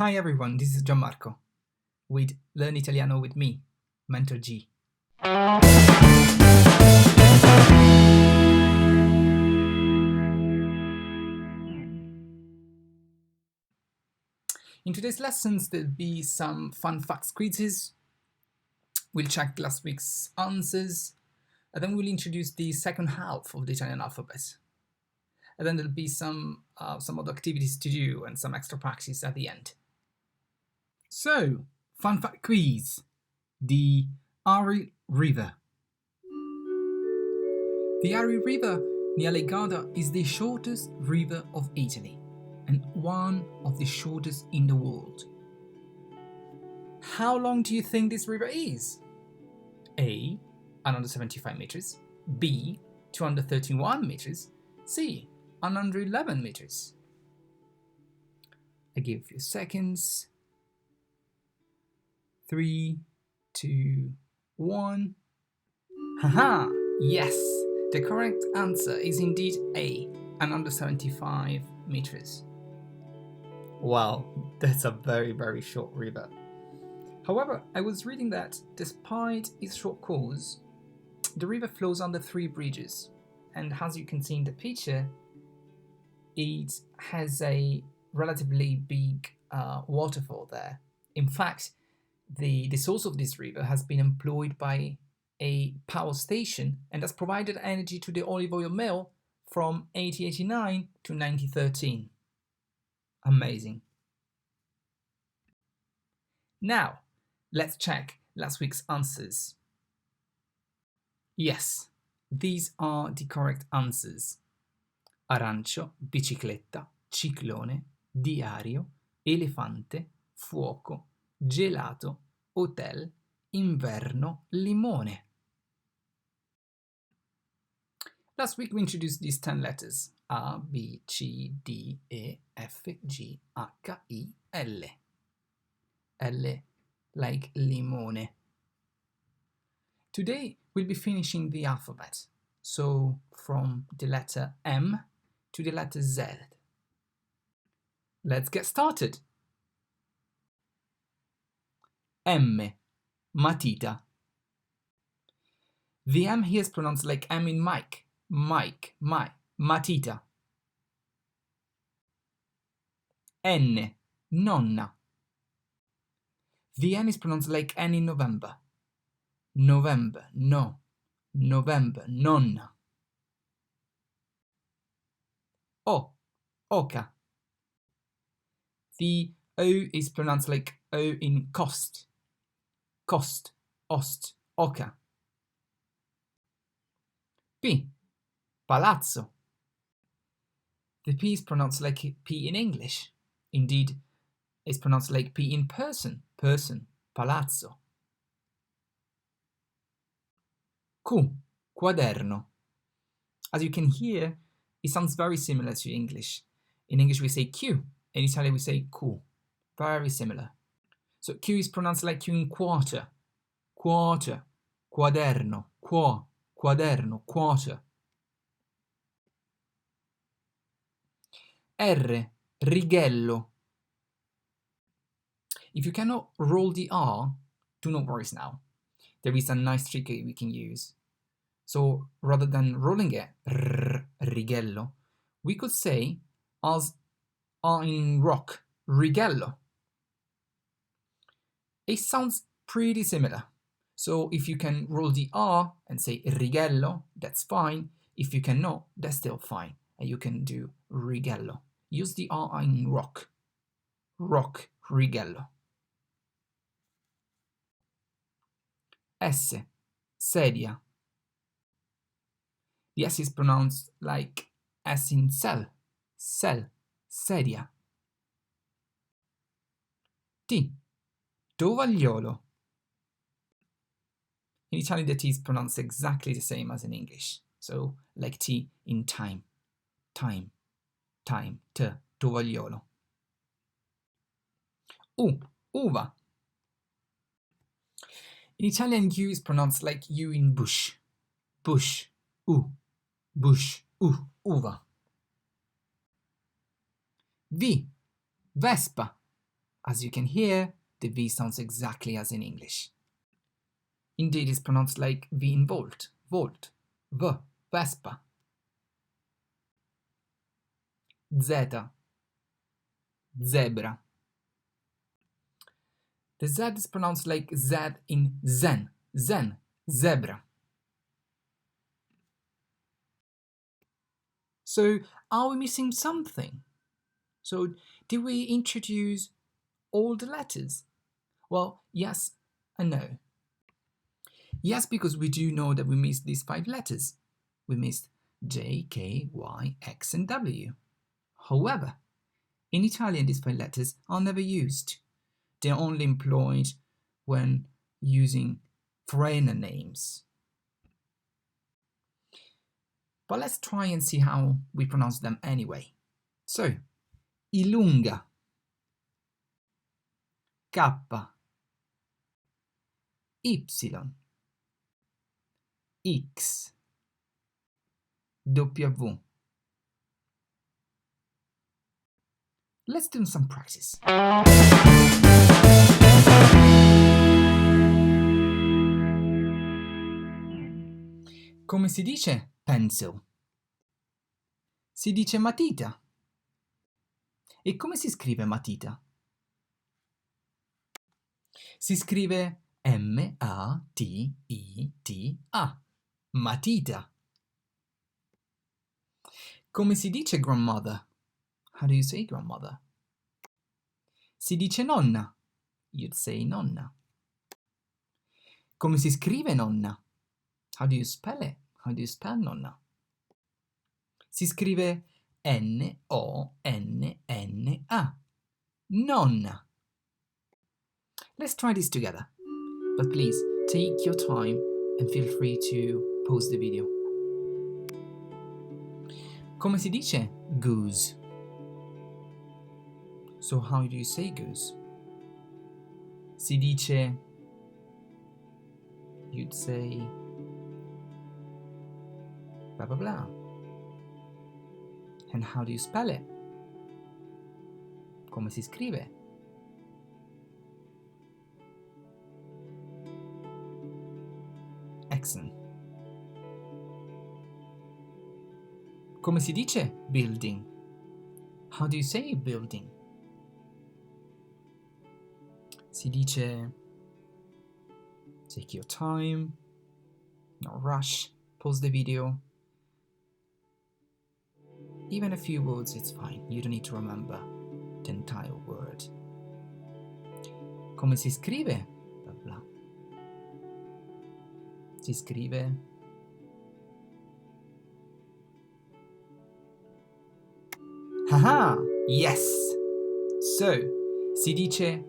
Hi everyone, this is Giammarco with Learn Italiano with me, Mentor G. In today's lessons, there'll be some fun facts quizzes. We'll check last week's answers, and then we'll introduce the second half of the Italian alphabet. And then there'll be some other activities to do and some extra practice at the end. So, fun fact quiz. The Aril River. The Aril River near Lake Garda is the shortest river of Italy and one of the shortest in the world. How long do you think this river is? A. 175 meters, B. 231 meters, C. 111 meters. I give a few seconds. 3, 2, 1. Haha! Yes! The correct answer is indeed A. 175 meters. Wow, that's a very short river. However, I was reading that despite its short course, the river flows under 3 bridges, and as you can see in the picture, it has a relatively big waterfall there. In fact, the source of this river has been employed by a power station and has provided energy to the 𝗷𝗵𝗿𝗁 mill from 1889 to 1913. Amazing. Now, let's check last week's answers. Yes, these are the correct answers. Arancio, bicicletta, ciclone, diario, elefante, fuoco, gelato, hotel, inverno, limone. Last week we introduced these 10 letters: A, B, C, D, E, F, G, H, I, L. L like limone. Today we'll be finishing the alphabet, so from the letter M to the letter Z. Let's get started. M, matita. The M here is pronounced like M in Mike, matita. N, nonna. The N is pronounced like N in November, November, no, November, nonna. O, oca. The O is pronounced like O in cost, ost, oca. P, palazzo. The P is pronounced like P in English. Indeed, it's pronounced like P in person, palazzo. Q, quaderno. As you can hear, it sounds very similar to English. In English we say Q, in Italian we say Q. Very similar. So Q is pronounced like Q in quarter, quaderno, quaderno, quarter. R, righello. If you cannot roll the R, do not worry now. There is a nice trick we can use. So rather than rolling it, righello, we could say as R in rock, righello. It sounds pretty similar. So if you can roll the R and say righello, that's fine. If you cannot, that's still fine. And you can do righello. Use the R in rock, righello. S, sedia. The S is pronounced like S in cell, sedia. T, tovagliolo. In Italian, the T is pronounced exactly the same as in English. So, like T in time, T, tovagliolo. U, uva. In Italian, U is pronounced like U in bush, U, uva. V, vespa. As you can hear, the V sounds exactly as in English. Indeed, it's pronounced like V in volt, volt, V, Vespa. Z, zebra. The Z is pronounced like Z in zen, zen, zebra. So, are we missing something? So, did we introduce all the letters? Well, yes and no. Yes, because we do know that we missed these 5 letters. We missed J, K, Y, X, and W. However, in Italian, these 5 letters are never used. They're only employed when using foreigner names. But let's try and see how we pronounce them anyway. So, ilunga, K, Y, X, W. Let's do some practice. Come si dice pencil? Si dice matita. E come si scrive matita? Si scrive M-A-T-I-T-A. Matita. Come si dice grandmother? How do you say grandmother? Si dice nonna. You'd say nonna. Come si scrive nonna? How do you spell it? How do you spell nonna? Si scrive N-O-N-N-A. Nonna. Let's try this together. But please, take your time and feel free to pause the video. Come si dice goose? So how do you say goose? Si dice, you'd say 𝗷𝗶𝗶𝗏. And how do you spell it? Come si scrive? Excellent. Come si dice building? How do you say building? Si dice, take your time, no rush, pause the video. Even a few words, it's fine. You don't need to remember the entire word. Come si scrive? Blah, blah. Si scrive haha, yes! So, si dice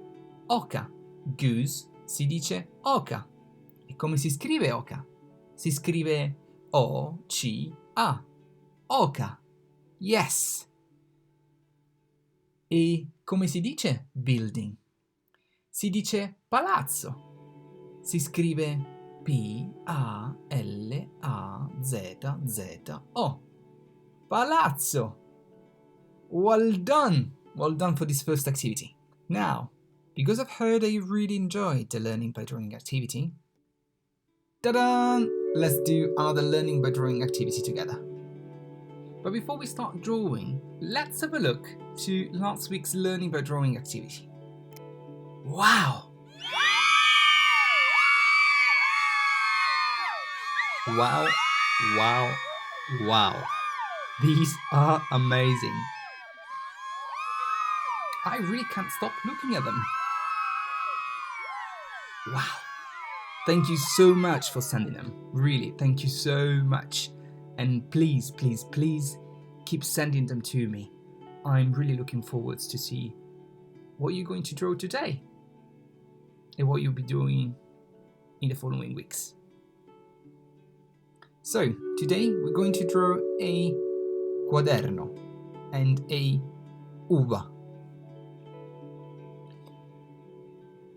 oca, goose, si dice oca. E come si scrive oca? Si scrive O-C-A, oca. Yes! E come si dice building? Si dice palazzo. Si scrive P-A-L-A-Z-Z-O. Palazzo! Well done! Well done for this first activity. Now, because I've heard that you really enjoyed the learning by drawing activity, ta-da! Let's do another learning by drawing activity together. But before we start drawing, let's have a look to last week's learning by drawing activity. Wow! Wow, wow, wow. These are amazing. I really can't stop looking at them. Wow. Thank you so much for sending them. Really, thank you so much. And please, please, please keep sending them to me. I'm really looking forward to see what you're going to draw today and what you'll be doing in the following weeks. So, today we're going to draw a quaderno and a uva.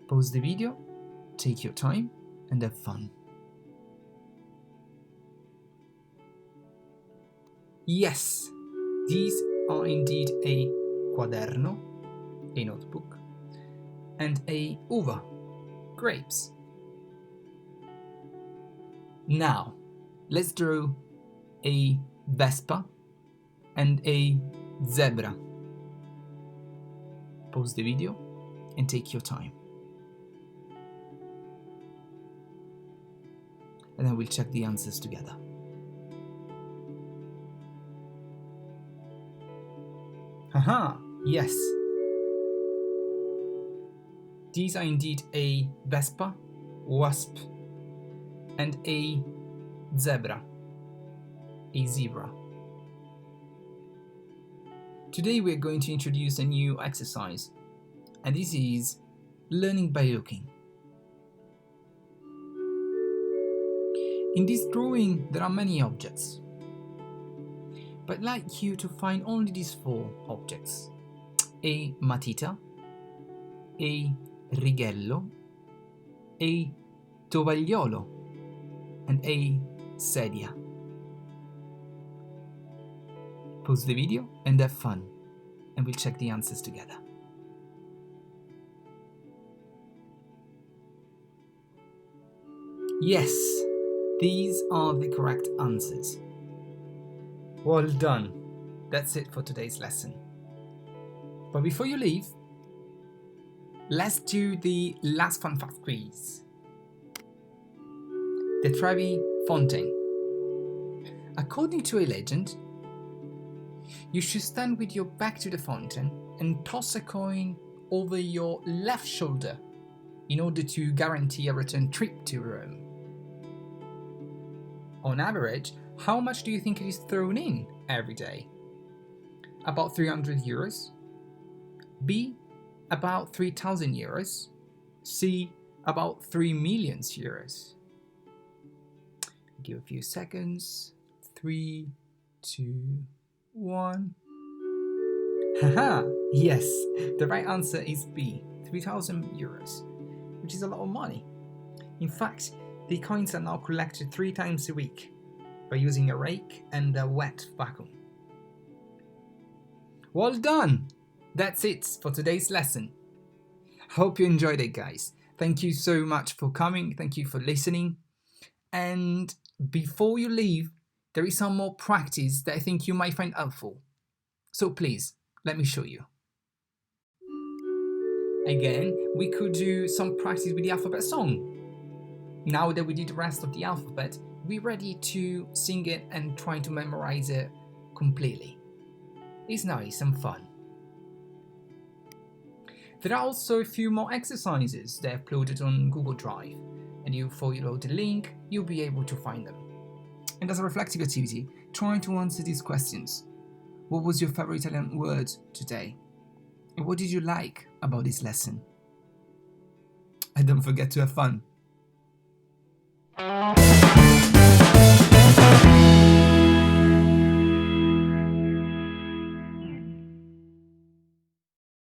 Pause the video, take your time, and have fun. Yes, these are indeed a quaderno, a notebook, and a uva, grapes. Now, let's draw a Vespa and a zebra. Pause the video and take your time. And then we'll check the answers together. Haha, yes. These are indeed a Vespa, wasp, and a zebra, a zebra. Today we're going to introduce a new exercise, and this is learning by looking. In this drawing there are many objects, but I'd like you to find only these 4 objects: a matita, a righello, a tovagliolo, and a sedia. Pause the video and have fun, and we'll check the answers together. Yes, these are the correct answers. Well done. That's it for today's lesson. But before you leave, let's do the last fun fact quiz. The Trevi Fountain. According to a legend, you should stand with your back to the fountain and toss a coin over your left shoulder in order to guarantee a return trip to Rome. On average, how much do you think it is thrown in every day? About 300 euros? B, about 3,000 euros? C, about 3 million euros? Give a few seconds. 3, 2, 1. Haha! Yes, the right answer is B, 3,000 euros, which is a lot of money. In fact, the coins are now collected 3 times a week by using a rake and a wet vacuum. Well done! That's it for today's lesson. Hope you enjoyed it, guys. Thank you so much for coming. Thank you for listening. And before you leave, there is some more practice that I think you might find helpful. So please, let me show you. Again, we could do some practice with the alphabet song. Now that we did the rest of the alphabet, we're ready to sing it and try to memorize it completely. It's nice and fun. There are also a few more exercises that are uploaded on Google Drive, and before you load the link, you'll be able to find them. And as a reflective activity, try to answer these questions. What was your favorite Italian word today? And what did you like about this lesson? And don't forget to have fun.